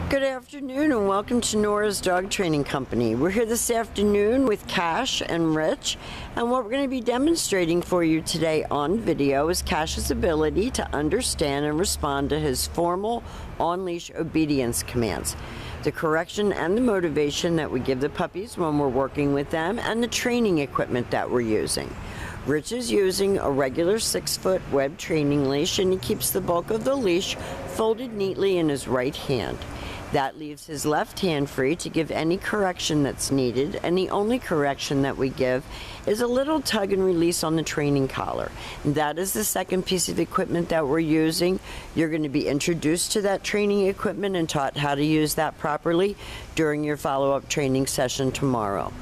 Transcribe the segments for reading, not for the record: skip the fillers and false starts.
Good afternoon and welcome to Nora's Dog Training Company. We're here this afternoon with Cash and Rich, and what we're going to be demonstrating for you today on video is Cash's ability to understand and respond to his formal on-leash obedience commands, the correction and the motivation that we give the puppies when we're working with them, and the training equipment that we're using. Rich is using a regular 6-foot web training leash, and he keeps the bulk of the leash folded neatly in his right hand. That leaves his left hand free to give any correction that's needed, and the only correction that we give is a little tug and release on the training collar. And that is the second piece of equipment that we're using. You're going to be introduced to that training equipment and taught how to use that properly during your follow-up training session tomorrow.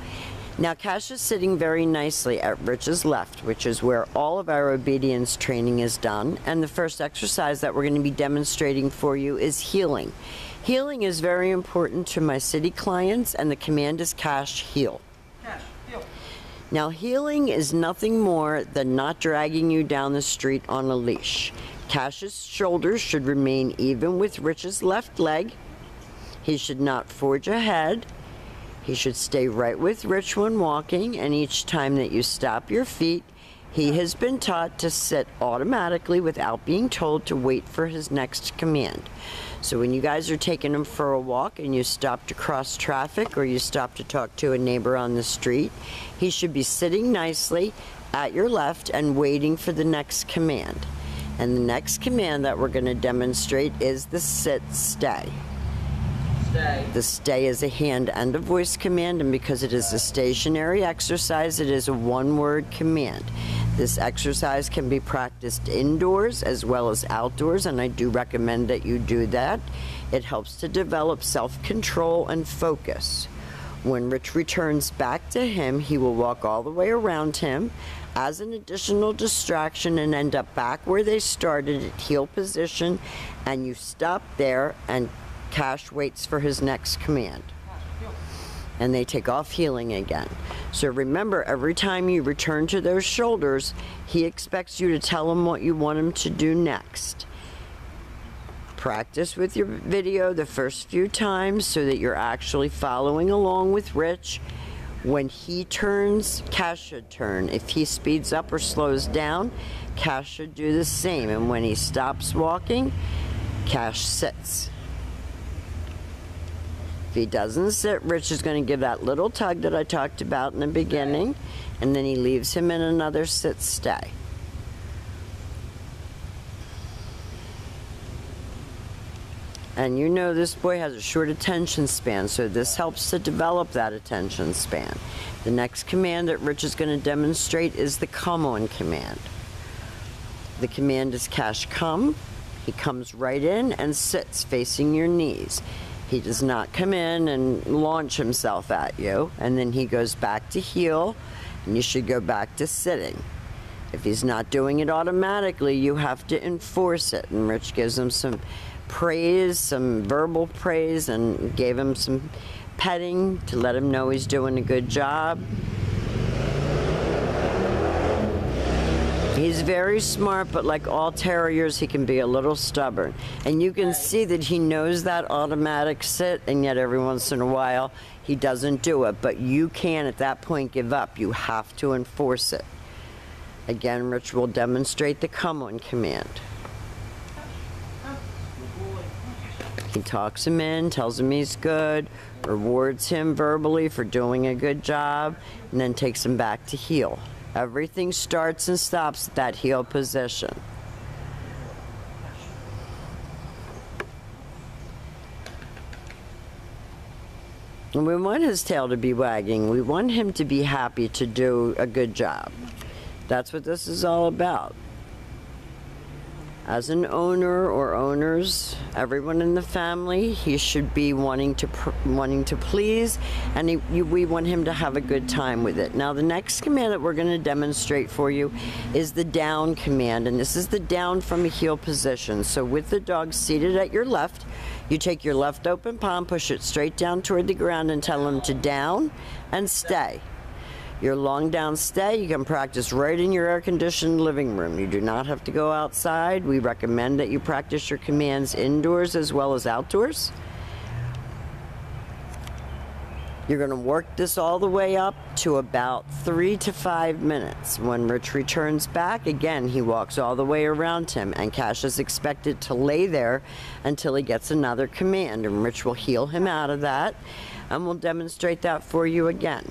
Now, Cash is sitting very nicely at Rich's left, which is where all of our obedience training is done. And the first exercise that we're going to be demonstrating for you is heeling. Heeling is very important to my city clients, and the command is Cash, heel. Cash, heel. Now, heeling is nothing more than not dragging you down the street on a leash. Cash's shoulders should remain even with Rich's left leg. He should not forge ahead. He should stay right with Rich when walking, and each time that you stop your feet, he has been taught to sit automatically without being told to wait for his next command. So when you guys are taking him for a walk and you stop to cross traffic or you stop to talk to a neighbor on the street, he should be sitting nicely at your left and waiting for the next command. And the next command that we're going to demonstrate is the sit stay. Stay. The stay is a hand and a voice command, and because it is a stationary exercise, it is a one-word command. This exercise can be practiced indoors as well as outdoors, and I do recommend that you do that. It helps to develop self-control and focus. When Rich returns back to him, he will walk all the way around him as an additional distraction and end up back where they started at heel position, and you stop there and Cash waits for his next command. And they take off heeling again. So remember, every time you return to those shoulders, he expects you to tell him what you want him to do next. Practice with your video the first few times so that you're actually following along with Rich. When he turns, Cash should turn. If he speeds up or slows down, Cash should do the same. And when he stops walking, Cash sits. If he doesn't sit, Rich is going to give that little tug that I talked about in the beginning, and then he leaves him in another sit stay. And you know this boy has a short attention span, so this helps to develop that attention span. The next command that Rich is going to demonstrate is the come on command. The command is Cash come. He comes right in and sits facing your knees. He does not come in and launch himself at you, and then he goes back to heel, and you should go back to sitting. If he's not doing it automatically, you have to enforce it, and Rich gives him some praise, some verbal praise, and gave him some petting to let him know he's doing a good job. He's very smart, but like all terriers, he can be a little stubborn. And you can see that he knows that automatic sit, and yet every once in a while, he doesn't do it. But you can, at that point, give up. You have to enforce it. Again, Rich will demonstrate the come on command. He talks him in, tells him he's good, rewards him verbally for doing a good job, and then takes him back to heel. Everything starts and stops at that heel position. And we want his tail to be wagging. We want him to be happy to do a good job. That's what this is all about. As an owner or owners, everyone in the family, he should be wanting to please, and we want him to have a good time with it. Now, the next command that we're going to demonstrate for you is the down command, and this is the down from a heel position. So with the dog seated at your left, you take your left open palm, push it straight down toward the ground, and tell him to down and stay. Your long down stay, you can practice right in your air-conditioned living room. You do not have to go outside. We recommend that you practice your commands indoors as well as outdoors. You're going to work this all the way up to about 3 to 5 minutes. When Rich returns back, again, he walks all the way around him, and Cash is expected to lay there until he gets another command, and Rich will heel him out of that, and we'll demonstrate that for you again.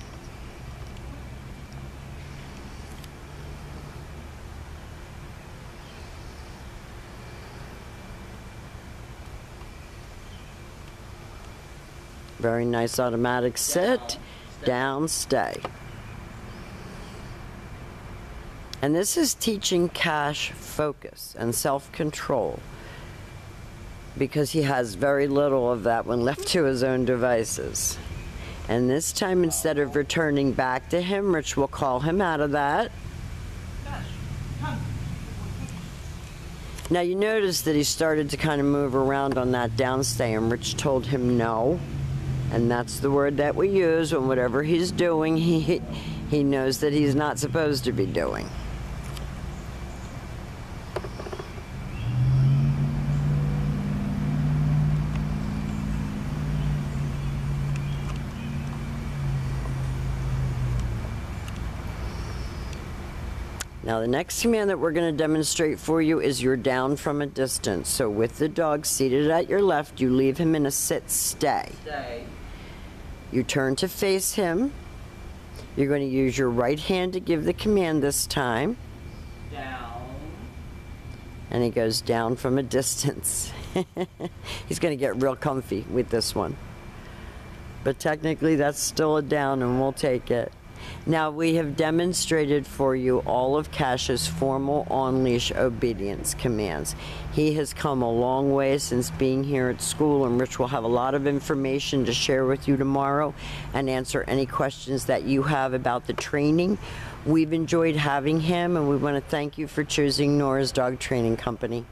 Very nice automatic sit, down, stay. And this is teaching Cash focus and self-control, because he has very little of that when left to his own devices. And this time, instead of returning back to him, Rich will call him out of that. Now you notice that he started to kind of move around on that downstay, and Rich told him no. And that's the word that we use when whatever he's doing, he knows that he's not supposed to be doing. Now the next command that we're going to demonstrate for you is your down from a distance. So with the dog seated at your left, you leave him in a sit stay. Stay. You turn to face him. You're going to use your right hand to give the command this time. Down. And he goes down from a distance. He's going to get real comfy with this one. But technically that's still a down, and we'll take it. Now we have demonstrated for you all of Cash's formal on-leash obedience commands. He has come a long way since being here at school, and Rich will have a lot of information to share with you tomorrow and answer any questions that you have about the training. We've enjoyed having him, and we want to thank you for choosing Nora's Dog Training Company.